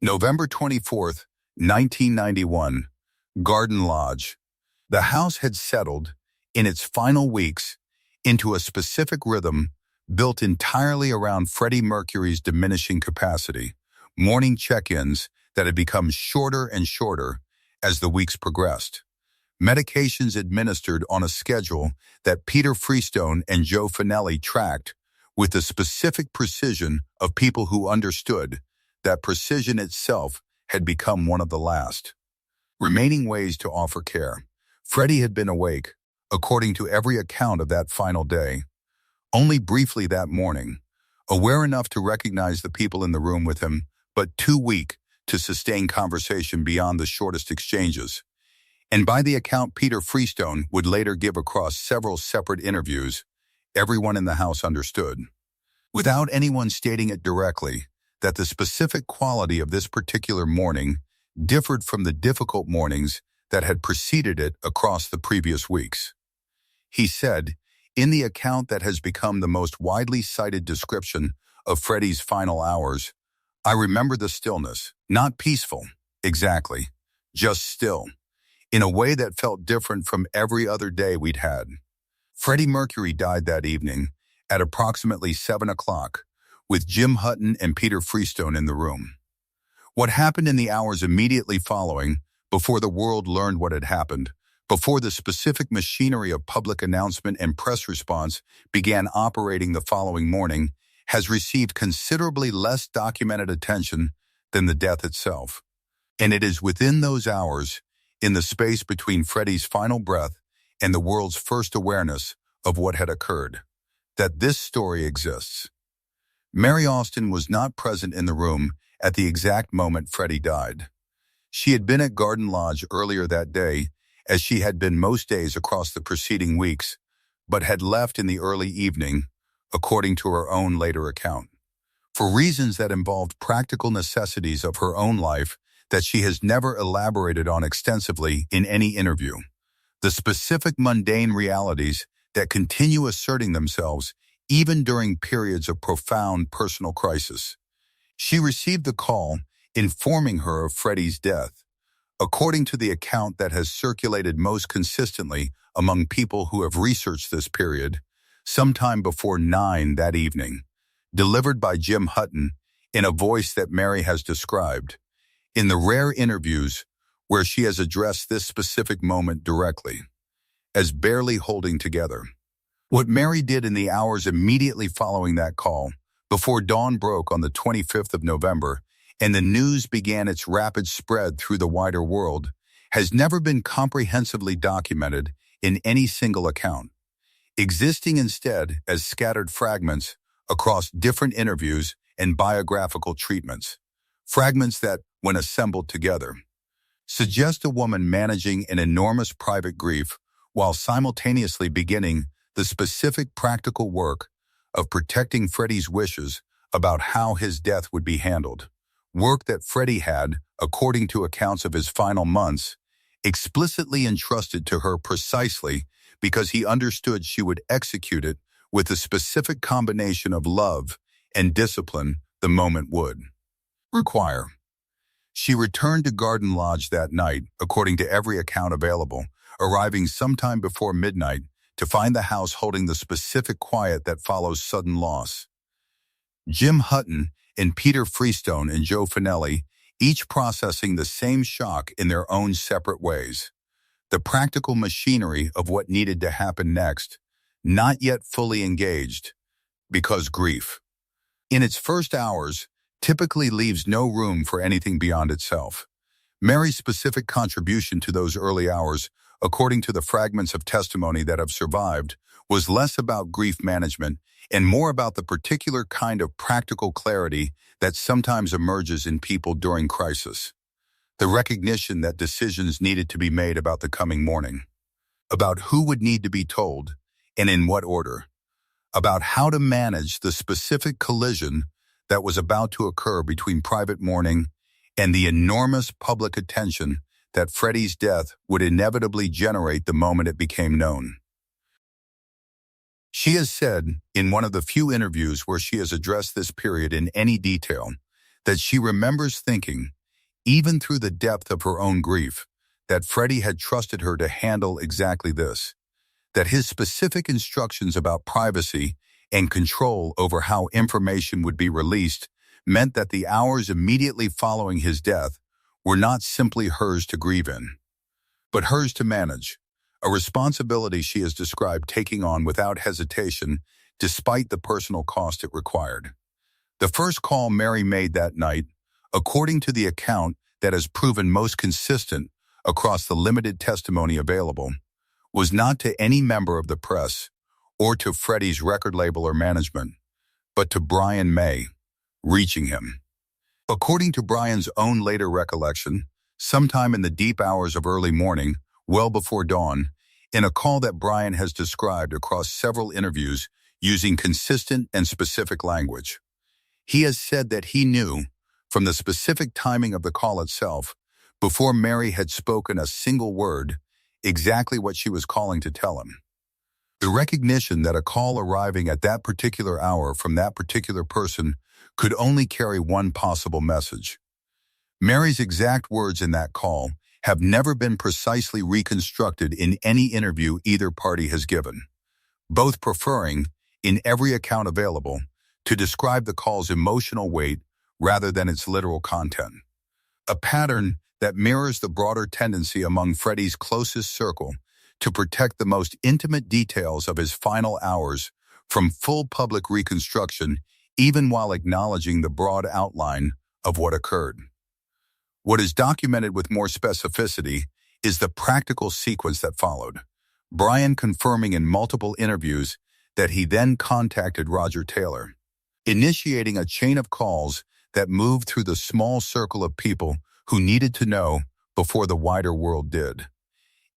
November 24th, 1991, Garden Lodge. The house had settled, in its final weeks, into a specific rhythm built entirely around Freddie Mercury's diminishing capacity, morning check-ins that had become shorter and shorter as the weeks progressed. Medications administered on a schedule that Peter Freestone and Joe Finelli tracked with the specific precision of people who understood that precision itself had become one of the last remaining ways to offer care. Freddie had been awake, according to every account of that final day, only briefly that morning, aware enough to recognize the people in the room with him, but too weak to sustain conversation beyond the shortest exchanges. And by the account Peter Freestone would later give across several separate interviews, everyone in the house understood, without anyone stating it directly, that the specific quality of this particular morning differed from the difficult mornings that had preceded it across the previous weeks. He said, in the account that has become the most widely cited description of Freddie's final hours, "I remember the stillness, not peaceful, exactly, just still, in a way that felt different from every other day we'd had." Freddie Mercury died that evening at approximately 7 o'clock, with Jim Hutton and Peter Freestone in the room. What happened in the hours immediately following, before the world learned what had happened, before the specific machinery of public announcement and press response began operating the following morning, has received considerably less documented attention than the death itself. And it is within those hours, in the space between Freddie's final breath and the world's first awareness of what had occurred, that this story exists. Mary Austin was not present in the room at the exact moment Freddie died. She had been at Garden Lodge earlier that day, as she had been most days across the preceding weeks, but had left in the early evening, according to her own later account, for reasons that involved practical necessities of her own life that she has never elaborated on extensively in any interview, the specific mundane realities that continue asserting themselves even during periods of profound personal crisis. She received the call informing her of Freddie's death, according to the account that has circulated most consistently among people who have researched this period, sometime before 9 that evening, delivered by Jim Hutton in a voice that Mary has described, in the rare interviews where she has addressed this specific moment directly, as barely holding together. What Mary did in the hours immediately following that call, before dawn broke on the 25th of November, and the news began its rapid spread through the wider world, has never been comprehensively documented in any single account, existing instead as scattered fragments across different interviews and biographical treatments, fragments that, when assembled together, suggest a woman managing an enormous private grief while simultaneously beginning the specific practical work of protecting Freddie's wishes about how his death would be handled, work that Freddie had, according to accounts of his final months, explicitly entrusted to her precisely because he understood she would execute it with the specific combination of love and discipline the moment would require. She returned to Garden Lodge that night, according to every account available, arriving sometime before midnight to find the house holding the specific quiet that follows sudden loss. Jim Hutton and Peter Freestone and Joe Finelli, each processing the same shock in their own separate ways. The practical machinery of what needed to happen next, not yet fully engaged, because grief, in its first hours, typically leaves no room for anything beyond itself. Mary's specific contribution to those early hours, according to the fragments of testimony that have survived, was less about grief management and more about the particular kind of practical clarity that sometimes emerges in people during crisis. The recognition that decisions needed to be made about the coming morning, about who would need to be told and in what order, about how to manage the specific collision that was about to occur between private mourning and the enormous public attention that Freddie's death would inevitably generate the moment it became known. She has said, in one of the few interviews where she has addressed this period in any detail, that she remembers thinking, even through the depth of her own grief, that Freddie had trusted her to handle exactly this, that his specific instructions about privacy and control over how information would be released meant that the hours immediately following his death were not simply hers to grieve in, but hers to manage, a responsibility she has described taking on without hesitation despite the personal cost it required. The first call Mary made that night, according to the account that has proven most consistent across the limited testimony available, was not to any member of the press or to Freddie's record label or management, but to Brian May, reaching him. According to Brian's own later recollection, sometime in the deep hours of early morning, well before dawn, in a call that Brian has described across several interviews using consistent and specific language. He has said that he knew, from the specific timing of the call itself, before Mary had spoken a single word, exactly what she was calling to tell him. The recognition that a call arriving at that particular hour from that particular person could only carry one possible message. Mary's exact words in that call have never been precisely reconstructed in any interview either party has given, both preferring, in every account available, to describe the call's emotional weight rather than its literal content. A pattern that mirrors the broader tendency among Freddie's closest circle to protect the most intimate details of his final hours from full public reconstruction, even while acknowledging the broad outline of what occurred. What is documented with more specificity is the practical sequence that followed, Brian confirming in multiple interviews that he then contacted Roger Taylor, initiating a chain of calls that moved through the small circle of people who needed to know before the wider world did.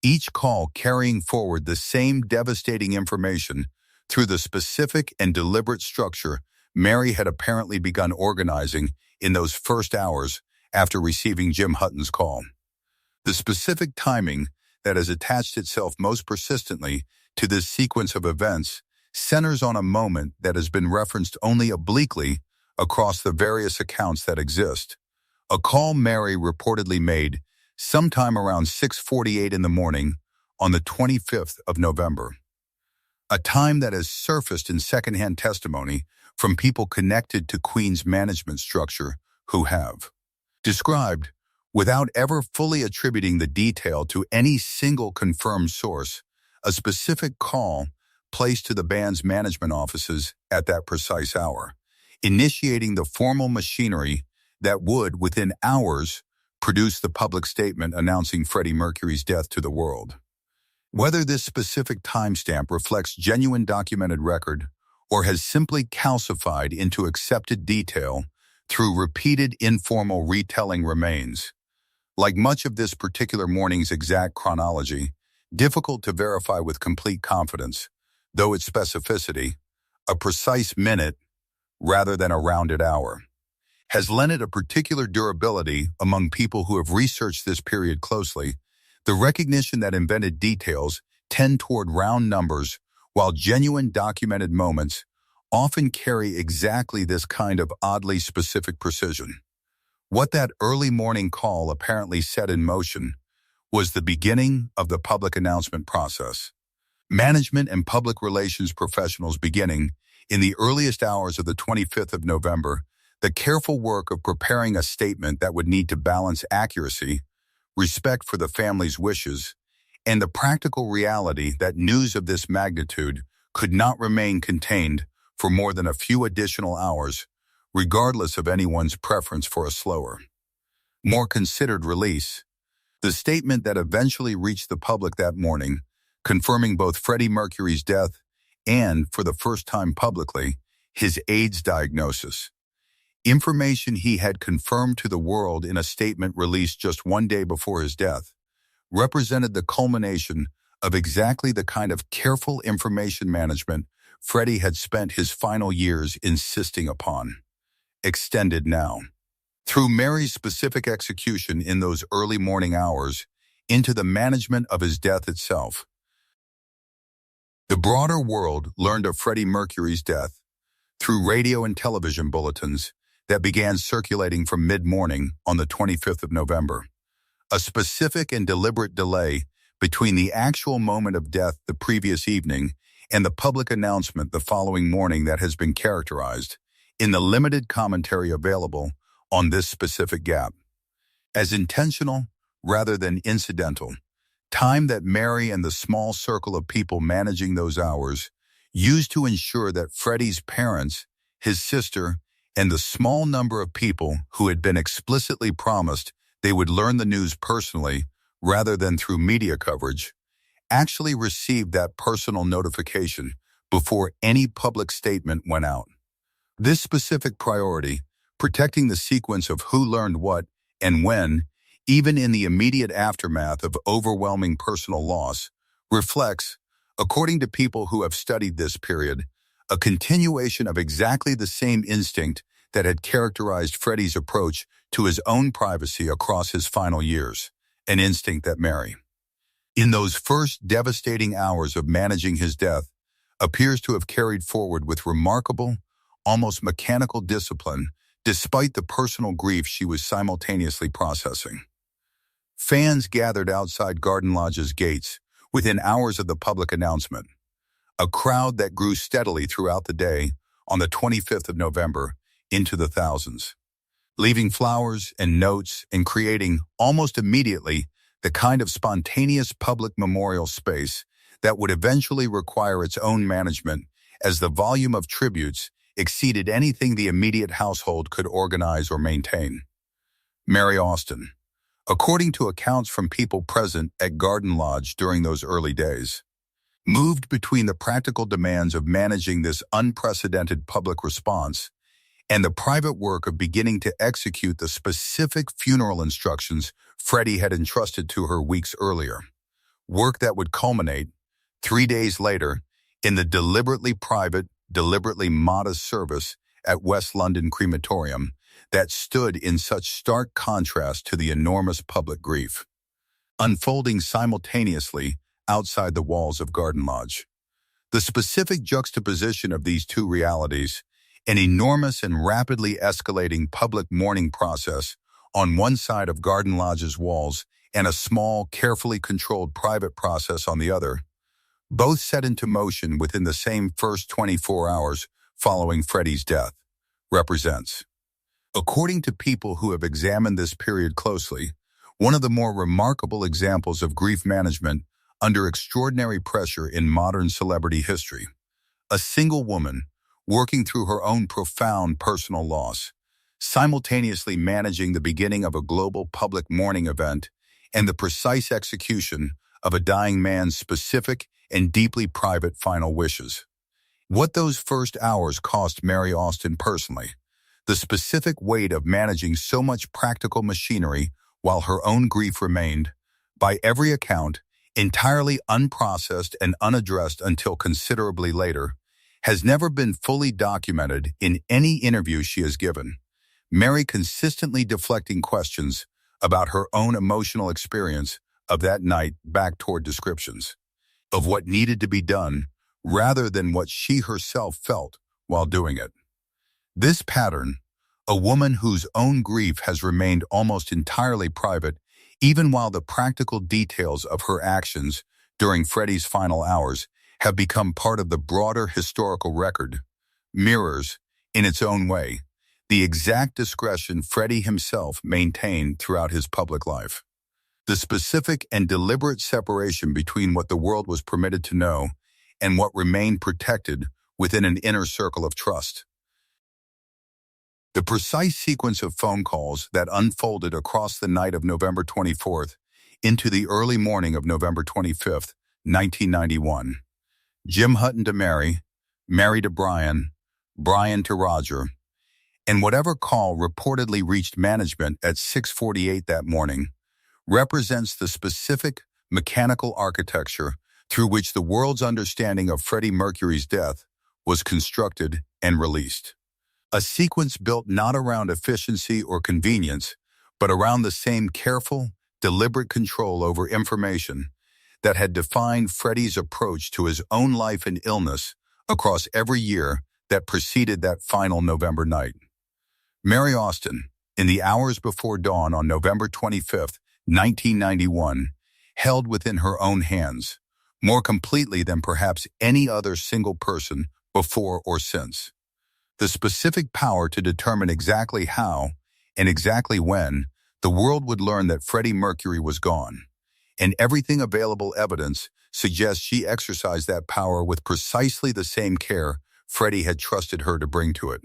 Each call carrying forward the same devastating information through the specific and deliberate structure Mary had apparently begun organizing in those first hours after receiving Jim Hutton's call. The specific timing that has attached itself most persistently to this sequence of events centers on a moment that has been referenced only obliquely across the various accounts that exist. A call Mary reportedly made sometime around 6:48 in the morning on the 25th of November. A time that has surfaced in secondhand testimony from people connected to Queen's management structure who have described, without ever fully attributing the detail to any single confirmed source, a specific call placed to the band's management offices at that precise hour, initiating the formal machinery that would, within hours, produce the public statement announcing Freddie Mercury's death to the world. Whether this specific timestamp reflects genuine documented record or has simply calcified into accepted detail through repeated informal retelling remains, like much of this particular morning's exact chronology, difficult to verify with complete confidence, though its specificity, a precise minute rather than a rounded hour, has lent it a particular durability among people who have researched this period closely. The recognition that invented details tend toward round numbers, while genuine documented moments often carry exactly this kind of oddly specific precision. What that early morning call apparently set in motion was the beginning of the public announcement process. Management and public relations professionals beginning, in the earliest hours of the 25th of November, the careful work of preparing a statement that would need to balance accuracy, respect for the family's wishes, and the practical reality that news of this magnitude could not remain contained for more than a few additional hours, regardless of anyone's preference for a slower, more considered release. The statement that eventually reached the public that morning, confirming both Freddie Mercury's death and, for the first time publicly, his AIDS diagnosis. Information he had confirmed to the world in a statement released just one day before his death, represented the culmination of exactly the kind of careful information management Freddie had spent his final years insisting upon, extended now, through Mary's specific execution in those early morning hours, into the management of his death itself. The broader world learned of Freddie Mercury's death through radio and television bulletins that began circulating from mid-morning on the 25th of November. A specific and deliberate delay between the actual moment of death the previous evening and the public announcement the following morning that has been characterized, in the limited commentary available on this specific gap, as intentional rather than incidental. Time that Mary and the small circle of people managing those hours used to ensure that Freddie's parents, his sister, and the small number of people who had been explicitly promised they would learn the news personally rather than through media coverage, actually received that personal notification before any public statement went out. This specific priority, protecting the sequence of who learned what and when, even in the immediate aftermath of overwhelming personal loss, reflects, according to people who have studied this period, a continuation of exactly the same instinct that had characterized Freddie's approach to his own privacy across his final years, an instinct that Mary, in those first devastating hours of managing his death, appears to have carried forward with remarkable, almost mechanical discipline, despite the personal grief she was simultaneously processing. Fans gathered outside Garden Lodge's gates within hours of the public announcement, a crowd that grew steadily throughout the day on the 25th of November into the thousands, leaving flowers and notes and creating, almost immediately, the kind of spontaneous public memorial space that would eventually require its own management as the volume of tributes exceeded anything the immediate household could organize or maintain. Mary Austin, according to accounts from people present at Garden Lodge during those early days, moved between the practical demands of managing this unprecedented public response and the private work of beginning to execute the specific funeral instructions Freddie had entrusted to her weeks earlier, work that would culminate, 3 days later, in the deliberately private, deliberately modest service at West London Crematorium that stood in such stark contrast to the enormous public grief, unfolding simultaneously outside the walls of Garden Lodge. The specific juxtaposition of these two realities, an enormous and rapidly escalating public mourning process on one side of Garden Lodge's walls and a small, carefully controlled private process on the other, both set into motion within the same first 24 hours following Freddie's death, represents, according to people who have examined this period closely, one of the more remarkable examples of grief management under extraordinary pressure in modern celebrity history. A single woman, working through her own profound personal loss, simultaneously managing the beginning of a global public mourning event and the precise execution of a dying man's specific and deeply private final wishes. What those first hours cost Mary Austin personally, the specific weight of managing so much practical machinery while her own grief remained, by every account, entirely unprocessed and unaddressed until considerably later, has never been fully documented in any interview she has given. Mary consistently deflecting questions about her own emotional experience of that night back toward descriptions of what needed to be done rather than what she herself felt while doing it. This pattern, a woman whose own grief has remained almost entirely private even while the practical details of her actions during Freddie's final hours have become part of the broader historical record, mirrors, in its own way, the exact discretion Freddie himself maintained throughout his public life. The specific and deliberate separation between what the world was permitted to know and what remained protected within an inner circle of trust. The precise sequence of phone calls that unfolded across the night of November 24th into the early morning of November 25th, 1991. Jim Hutton to Mary, Mary to Brian, Brian to Roger, and whatever call reportedly reached management at 6:48 that morning represents the specific mechanical architecture through which the world's understanding of Freddie Mercury's death was constructed and released. A sequence built not around efficiency or convenience, but around the same careful, deliberate control over information that had defined Freddie's approach to his own life and illness across every year that preceded that final November night. Mary Austin, in the hours before dawn on November 25, 1991, held within her own hands, more completely than perhaps any other single person before or since, the specific power to determine exactly how and exactly when the world would learn that Freddie Mercury was gone, and everything available evidence suggests she exercised that power with precisely the same care Freddie had trusted her to bring to it.